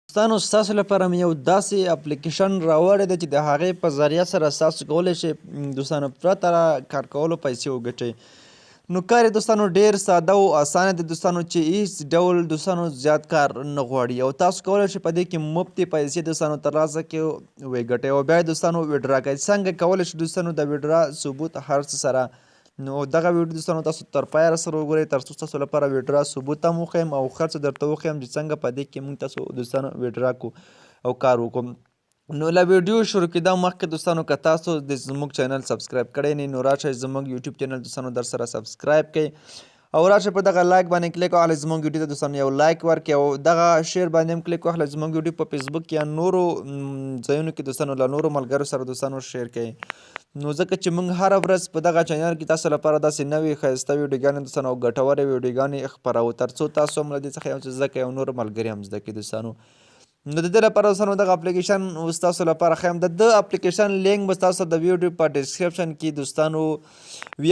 دوستانو ستاسو لپاره مې یو داسې اپلیکیشن راوړی دی چې د هغې په ذریعه سره ستاسو کولی شئ دوستانو پرته له کار کولو پیسې وګټئ. نو کار یې دوستانو ډېر ساده او اسانه دی دوستانو چې هیڅ ډول دوستانو زیات کار نه غواړي او تاسو کولی شئ په دې کې مفتې پیسې دوستانو ترلاسه کړئ ویې ګټئ او بیا یې دوستانو ویډرا کړئ. څنګه کولی شئ دوستانو د ویډرا ثبوت هر څه سره نو دغه ویډیو دوستانو تاسو تر پایه راسره وګورئ تر څو ستاسو لپاره ویډرا ثبوت هم وښیم او هر څه درته وښیم چې څنګه په دې کې موږ تاسو دوستانو ویډرا کړو او کار وکړو. نو له ویډیو شروع کېدا مخکې دوستانو که تاسو د زموږ چینل سبسکرایب کړی نه نو راشئ زموږ یوټیوب چینل دوستانو در سره سبسکرایب کړئ او راشئ په دغه لایک باندې کلیک وهلئ زموږ ویډیو ته دوستانو یو لایک ورکړئ او دغه شیر باندې هم کلیک وهلئ زموږ ویډیو په فیسبوک کې یا نورو ځایونو کې دوستانو له نورو ملګرو سره دوستانو شیر کړئ. نو ځکه چې موږ هره ورځ په دغه چینل کې تاسو لپاره داسې نوې ښایسته ویډیوګانې دوستانو او ګټورې ویډیوګانې خپروو تر څو تاسو هم له دې څخه یو څه زده کړئ او نور ملګري هم زده کړي دوستانو. نو د دې لپاره دوستانو دغه اپلیکیشن ستاسو لپاره ښیم د اپلیکیشن لینک به ستاسو د ویډیو په ډسکرپشن کې دوستانو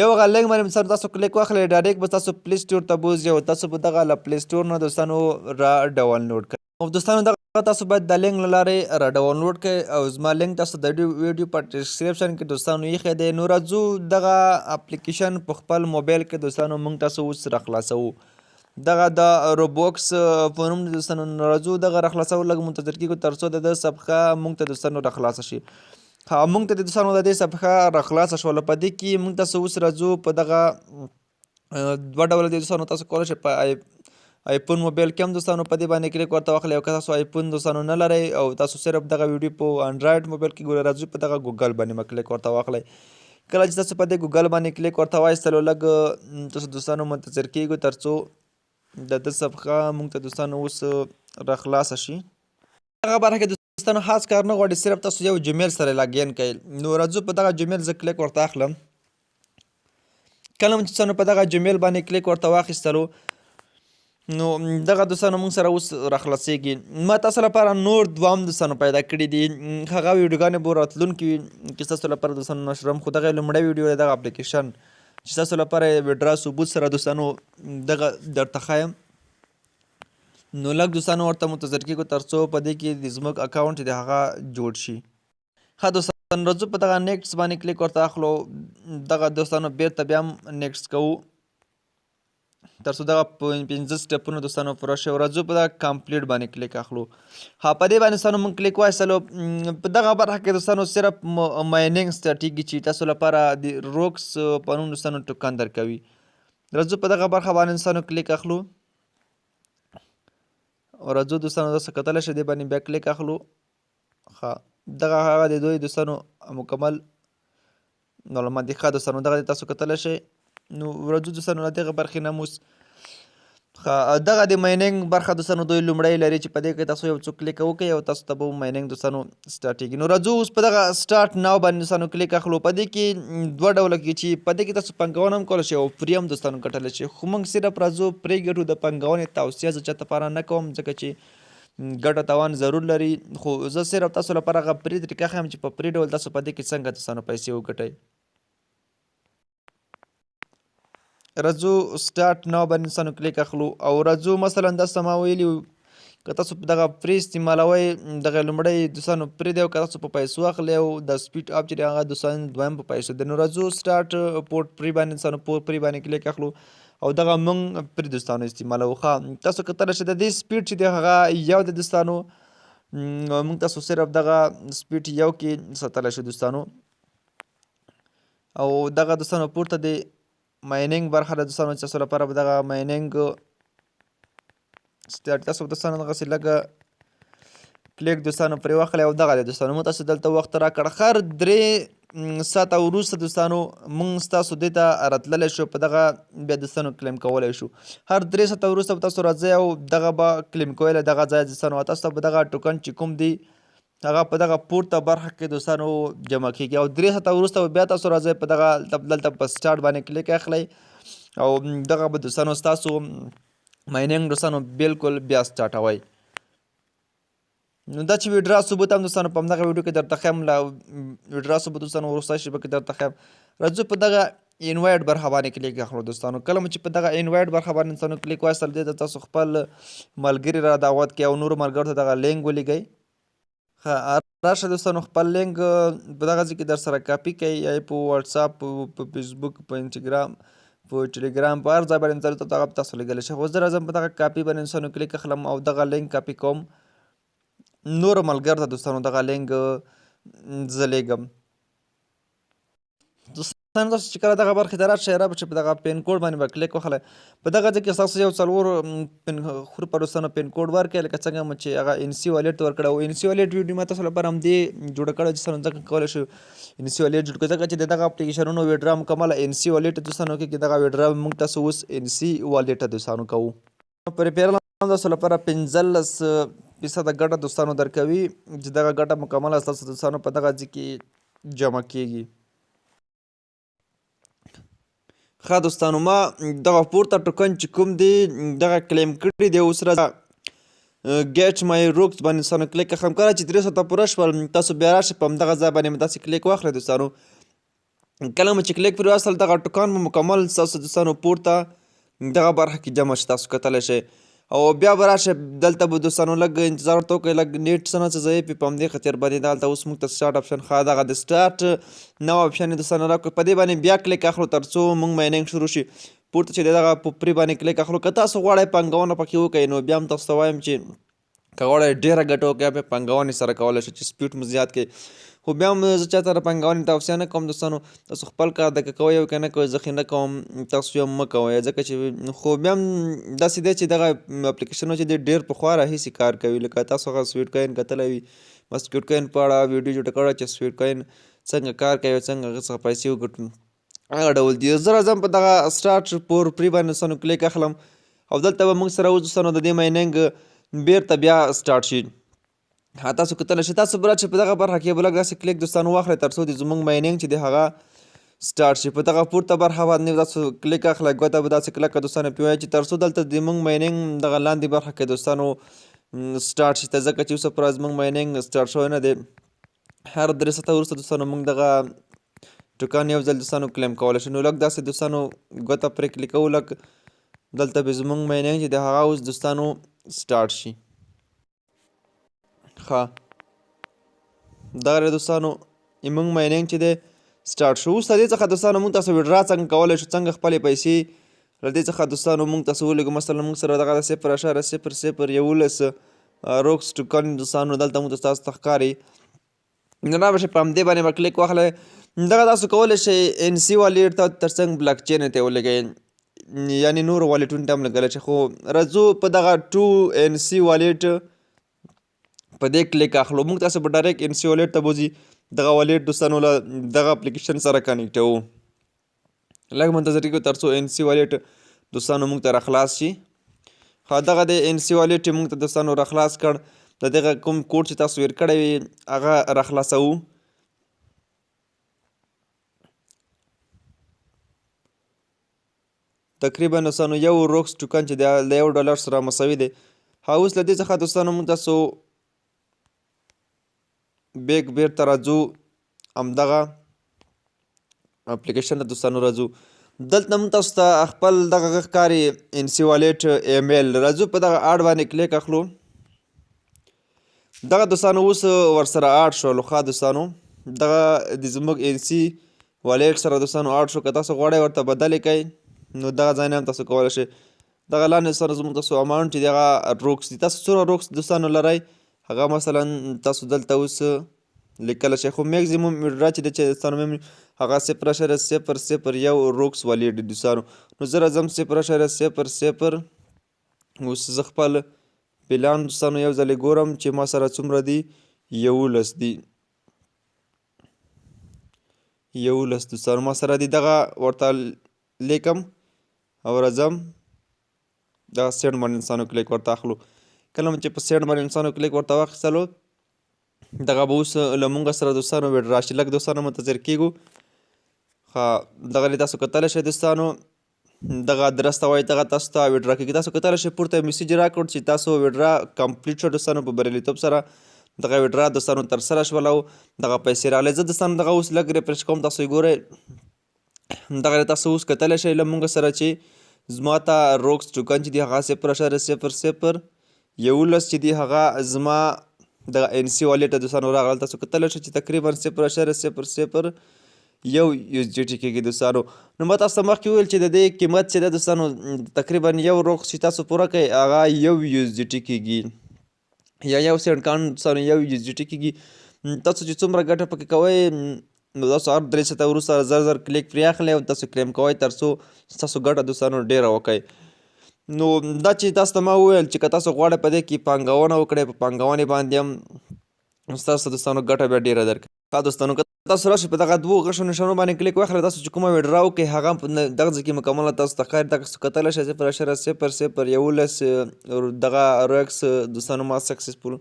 یو هغه لینک باندې مثلا تاسو کلیک واخلئ ډایرکټ به تاسو پلی سټور ته بوځي او تاسو به دغه له پلی سټور نه دوستانو را ډاونلوډ کړئ او دوستانو دغه تاسو باید د لینک له لارې را ډاونلوډ کړئ او زما لینک تاسو د ویډیو په ډسکرپشن کې دوستانو ایښی دی. نو راځو دغه اپلیکیشن په خپل موبایل کې دوستانو موږ تاسو اوس راخلاصوو. دغه د روبوکس په نوم دوستانو راځو دغه راخلاصو لږ منتظر کېږو تر څو د ده صفحه موږ ته دوستانو راخلاصه شي. موږ ته د دوستانو د دې صفحه راخلاصه شوله په دې کې موږ تاسو اوس راځو په دغه دوه ډوله دی دوستانو تاسو کولی شئ په آیفون موبایل کې هم دوستانو په دې باندې کلیک ورته واخلئ او که تاسو آیفون دوستانو نه لرئ او تاسو صرف دغه ویډیو په انډرایډ موبایل کې ګورئ راځو په دغه ګوګل باندې به کلیک ورته واخلئ. کله چې تاسو په دې ګوګل باندې کلیک ورته وایستلو لږ تاسو دوستانو منتظر کېږو تر څو د ده صفحه موږ ته دوستانو اوس راخلاصه شي. دغه برخه کې دوستانو خاص کار نه غواړي صرف تاسو یو جیمیل سره لاګین کړئ. نو راځو په دغه جیمیل زه کلیک ورته اخلم. کله چې دوستانو په دغه جیمیل باندې کلیک ورته واخیستلو نو دغه دوستانو موږ سره اوس راخلاصېږي. ما تاسو لپاره نور دوه هم دوستانو پیدا کړي دي هغه ویډیوګانې به راتلونکي کې ستاسو لپاره دوستانو نشرم خو دغه لومړی ویډیو دی دغه اپلیکیشن چې ستاسو لپاره ویډرا ثبوت سره دوستانو دغه درته ښایم. نو لږ دوستانو ورته منتظر کېږو تر څو په دې کې د زموږ اکاونټ د هغه جوړ شي. ښه دوستانو راځو په دغه نیکسټ باندې کلیک ورته اخلو. دغه دوستانو بیرته بیا هم نیکسټ کوو تر څو دغه 15 سټپونه دوستانو پوره شي او راځو په دغه کمپلیټ باندې کلیک اخلو. په دې باندې دوستانو موږ کلیک وایستلو په دغه برخه کې دوستانو صرف مایننګ سټارټېږي چې تاسو لپاره د روکس په نوم دوستانو ټوکن درکوي. راځو په دغه برخه باندې دوستانو کلیک اخلو او راځو دوستانو تاسو کتلی شئ دې باندې بیا کلیک اخلو. ښه دغه هغه د دوی دوستانو مکمل معلومات دي. ښه دوستانو دغه تاسو کتلی شئ. نو راځو دوستانو له دغه برخې نه اوس دغه د مایننګ برخه دوستانو دوی لومړی لري چې په دې کې تاسو یو څو کلیک وکړئ او تاسو ته به مایننګ دوستانو سټارټېږي. نو راځو اوس په دغه سټارټ ناو باندې دوستانو کلیک اخلو. په دې کې دوه ډوله کې چې په دې کې تاسو پانګونه هم کولی شئ او فری هم دوستانو ګټلی شئ خو موږ صرف راځو پرې ګټو. د پانګونې توصیه زه چاته لپاره نه کوم ځکه چې ګټه تاوان ضرور لري خو زه صرف تاسو لپاره هغه فری طریقه ښیم چې په فری ډول تاسو په دې کې څنګه دوستانو پیسې وګټئ. راځو سټارټ ناو باندې دوستانو کلیک اخلو او راځو مثلا داسې ما ویلي که تاسو په دغه فری استعمالوئ دغه لومړی دوستانو فری دی او که تاسو په پیسو اخلئ او د سپیډ اپ چې دی هغه دوستانو دویم په پیسو دی. نو راځو سټارټ پورټ فری باندې دوستانو فری باندې کلیک اخلو او دغه موږ فری دوستانو استعمالوو. ښه تاسو کتلی شئ د دې سپیډ چې دی هغه یو دی دوستانو موږ تاسو صرف دغه سپیډ یو کې ساتلی شو دوستانو او دغه دوستانو پورته دی مایننګ برخه ده دوستانو چې تاسو لپاره به دغه مایننګ سټارټ تاسو دوستانو دغسې لږه کلیک دوستانو پرې واخلئ او دغه دی دوستانو موږ تاسو دلته وخت راکړ. هر 3 ساعته وروسته دوستانو موږ ستاسو دې ته راتللی شو په دغه بیا دوستانو کلیم کولی شو. هر 3 ساعته وروسته به تاسو راځئ او دغه به کلیم کوئ له دغه ځایه دوستانو تاسو ته به دغه ټوکن چې کوم دی هغه په دغه پورته برخه کې دوستانو جمع کېږي او 3 ساعته وروسته بیا تاسو راځئ په دغه دلته په سټارټ باندې کلیک اخلئ او دغه به دوستانو ستاسو مایننګ دوستانو بالکل بیا سټارټوئ. نو دا چې ویډرا ثبوت هم دوستانو په همدغه ویډیو کې درته ښیم له ویډرا ثبوت دوستانو وروستی شیبه کې درته ښیم. راځو په دغه انوایټ برخه باندې کلیک اخلو دوستانو. کله مو چې په دغه انوایټ برخه باندې دوستانو کلیک واخیستل دې ته تاسو خپل ملګري را دعوت کړئ او نورو ملګرو ته دغه لینک ولیږئ. راشه دوستانو خپل لینک په دغه ځای کې در سره کاپي کړئ یا په واتساپ په فیسبوک په انسټاګرام په ټلیګرام په هر ځای باندې دغه تاسو لیږلی شئ. خو زه راځم په دغه کاپي باندې دوستانو کلیک اخلم او دغه لینک کاپي کوم نورو ملګرو ته دوستانو دغه لینک زه لیږم. دوستانو تاسو چې کله دغه برخې ته راشئ چې په دغه پین کوډ باندې به کلیک وخلی په دغه ځای کې ستاسو یو څلور حروفه دوستانو پین کوډ ورکړئ لکه څنګه مو چې هغه انسي والېټ ورکړی او انسي والېټ ویډیو ما تاسو لپاره همدې جوړه کړې دوستانو ځکه کولی شو انسي والېټ جوړ کړو ځکه چې د دغه اپلیکیشنونو ویډرا مکمله انسي والېټ دوستانو کې دغه ویډرا موږ تاسو اوس انسي والېټ دوستانو کوو. په ریپیرل هم تاسو لپاره 15% ګټه دوستانو درکوي چې دغه ګټه مکمله ستاسو دوستانو په دغه ځای کې جمع کیږي. ښه دوستانو ما دغه پورته ټوکن چې کوم دی دغه کلیم کړي دی اوس راځه ګیټ مای روکس باندې دوستانو کلیک اخلم. کله چې 300 پوره شول تاسو بیا راشئ په همدغه ځای باندې مو داسې کلیک واخلئ دوستانو. کله مو چې کلیک پرې واخیستل دغه ټوکان مو مکمل ستاسو دوستانو پورته دغه برخه کې جمع شي تاسو کتلی شئ او بیا به راشئ دلته به دوستانو لږ انتظار ورته وکړئ لږ نیټ څه نه څه ضعیف وي په همدې خاطر باندې دلته اوس موږ ته سټارټ اپشن ښه دغه د سټارټ نو اپشن یې دوستانو راکړو په دې باندې بیا کلیک اخلو تر څو موږ مایننګ شروع شي. پورته چې دغه په پرې باندې کلیک اخلو که تاسو غواړئ پانګونه پکې وکړئ نو بیا هم تاسو ته وایم چې که غواړئ ډېره ګټه وکړئ بیا پانګونې سره کولی شئ چې سپیډ مو زیات کړئ. خو بیا هم زه چاته د پانګونې توصیه نه کوم دوستانو تاسو خپل کار د که کوئ او که نه کوئ زه نه کوم تاسو یې مه کوئ ځکه چې خو بیا هم داسې دی چې دغه اپلیکیشنونه چې دی ډېر پخوا راهیسې کار کوي لکه تاسو هغه سویټ کوین کتلی وي ما سویټ کوین په اړه ویډیو جوړه کړې چې سویټ کوین څنګه کار کوي څنګه هغې څخه پیسې وګټو هغه ډول دي. زه راځم په دغه سټارټ پور پرې باندې دوستانو کلیک اخلم او دلته به موږ سره اوس دوستانو د دې مایننګ بیرته بیا سټارټ شي. تاسو کتلی شئ تاسو به راشئ په دغه برخه کې به لږ داسې کلیک دوستانو واخلئ تر څو د زموږ مایننګ چې دی هغه سټارټ شي. په دغه پورته برخه باندې تاسو کلیک اخلئ ګوته به داسې کلکه دوستانو پرې وایي چې تر څو دلته د موږ مایننګ دغه لاندې برخه کې دوستانو سټارټ شي ځکه چې اوسه پوره زموږ مایننګ سټارټ شوی نه دی. هر 3 ساعته وروسته دوستانو موږ دغه ټوکان یو ځل دوستانو کلیم کولی شو نو لږ داسې دوستانو ګوته پرې کلیکو لږ دلته به زموږ مایننګ چې دی هغه اوس دوستانو سټارټ شي. ښه دغه دوستانو موږ مایننګ چې دی سټارټ شو. اوس د دې څخه دوستانو موږ تاسو ویډرا څنګه کولی شو څنګه خپلې پیسې له دې څخه دوستانو موږ تاسو ولېږو مثلا موږ سره دغه 0.0011 روکس ټوکن دوستانو دلته موږ تاسو ته ښکاري نو را به شئ په همدې باندې به کلیک واخلئ. دغه تاسو کولی شئ انسي والېټ ته تر څنګ بلاک چین ته ولګئ یعنې نورو والېټونو ته هم لګولی شئ خو راځو په دغه 2 انسي والېټ په دې کلیک اخلو. موږ تاسو په ډایرکټ انسي والېټ ته بوځي دغه والېټ دوستانو له دغه اپلیکیشن سره کنیکټوو لږ منتظر کېږو تر څو انسي والېټ دوستانو موږ ته راخلاص شي. ښه دغه د انسي والېټ یې موږ ته دوستانو راخلاص کړ د دغه کوم کوډ چې تاسو ویر کړی وي هغه راخلاصوو. تقریبا دوستانو یو روکس ټوکن چې دی د $1 سره مساوي دی. اوس له دې څخه دوستانو موږ تاسو بیرته راځو همدغه اپلیکیشن ته دوستانو راځو دلته موږ تاسو ته خپل دغه ښکاري انسي والېټ ایمیل راځو په دغه اډ باندې کلیک اخلو. دغه دوستانو اوس ورسره اډ شولو. ښه دوستانو دغه د زموږ انسي والېټ سره دوستانو اډ شو که تاسو غواړئ ورته بدلې کوئ نو دغه ځای نه هم تاسو کولی شئ. دغه لاندې سره زموږ تاسو اماونټ چې دی هغه روکس دي تاسو څومره روکس دوستانو لرئ هغه مثلا تاسو دلته اوس لیکلی شئ خو میکزیموم ویډرا چې دی چې دوستانو هغه 0.001 روکس والېټ دی دوستانو نو زه راځم 0.00 اوس زه خپل پلان دوستانو یو ځلې ګورم چې ما سره څومره دي 11 دي 11 دوستانو ما سره دي دغه ورته لیکم او راځم دغه سیډ باندې انسانو کلیک ورته اخلو. کله چې په سیډ باندې انسانو کلیک ورته واخیستلو دغه به اوس له مونږ سره دوستانو ویډرا شي لږ دوستانو منتظر کېږو. ښه دغه دې تاسو کتلی شئ دوستانو دغه ادرس ته وایي دغه تاسو ته ویډرا کېږي. تاسو کتلی شئ پورته میسیج راکړ چې تاسو ویډرا کمپلیټ شو دوستانو په بریالیتوب سره دغه ویډرا دوستانو ترسره شول او دغه پیسې راغلې. زه دوستانو دغه اوس لږ ریفریش کوم تاسو یې ګورئ همدغه تاسو اوس کتلی شئ له مونږ سره چې زما ته روکس ټوکن چې دی هغه 0.00 11 چې دی هغه زما د ان سی والټ ته دوستانو راغله. تاسو کتلی شئ چې تقریبا 0.00 یو یو جی ټي کېږي دوستانو. نو ما تاسو ته مخکې وویل چې د دې قیمت چې ده دوستانو تقریبا یو روکس چې تاسو پوره کوئ هغه یو یو جی ټي کېږي یا یو سینټ کان دوستانو یو یو جی ټي کېږي. تاسو چې څومره ګټه پکې کوئ نو تاسو هر 3 ساعته وروسته زر کلیک پرې اخلئ او تاسو کلیم کوئ تر څو ستاسو ګټه دوستانو ډېره وکړئ. نو دا چې تاسو ته ما وویل چې که تاسو غواړئ په دې کې پانګونه وکړئ په پانګونې باندې هم ستاسو دوستانو ګټه بیا ډېره درکوي. ښه دوستانو که تاسو راشئ په دغه 2 غشو نشانو باندې کلیک واخلئ تاسو چې کومه ویډرا وکړئ هغه په دغه ځای کې مکمله تاسو ته ښکاري. تاسو کتلی شئ 0.0011 دغه روکس دوستانو ما سکسسفول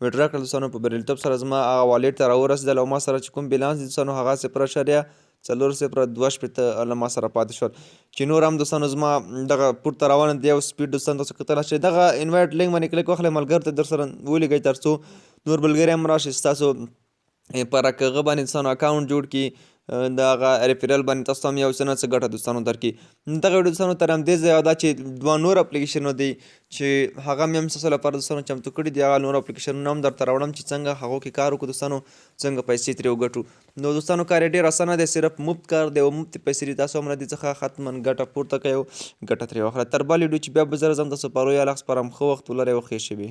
ویډرا کړل دوستانو په بریالیتوب سره زما هغه والټ ته راورسېدل او ما سره چې کوم بیلانس دی دوستانو هغه 0.402 له ما سره پاتې شول چې نور هم دوستانو زما دغه پورته روانه دی او سپیډ دوستانو تاسو کتلی شئ دغه انوایټ لینک باندې کلیک واخلئ ملګرو ته در سره ولیږئ تر څو نور ملګري هم راشي ستاسو پر هغه باندې دوستانو اکاونټ جوړ کړي د هغه ریفرل باندې تاسو هم یو څه نه څه ګټه دوستانو درکړي. دغه ویډیو دوستانو تر همدې ځایه دا چې 2 نور اپلیکیشنونه دي چې هغه مې هم ستاسو لپاره دوستانو چمتو کړي دي هغه نور اپلیکیشنونه هم درته راوړم چې څنګه هغو کې کار وکړو دوستانو څنګه پیسې ترې وګټو. نو دوستانو کار یې ډېر اسانه دی صرف مفت کار دی او مفت پیسې دي تاسو هم له دې څخه حتما ګټه پورته کوئ او ګټه ترې واخلئ. تر بل ویډیو چې بیا به زه راځم تاسو پرو یا لغ سپارم ښه وخت ولرئ او ښې شپې.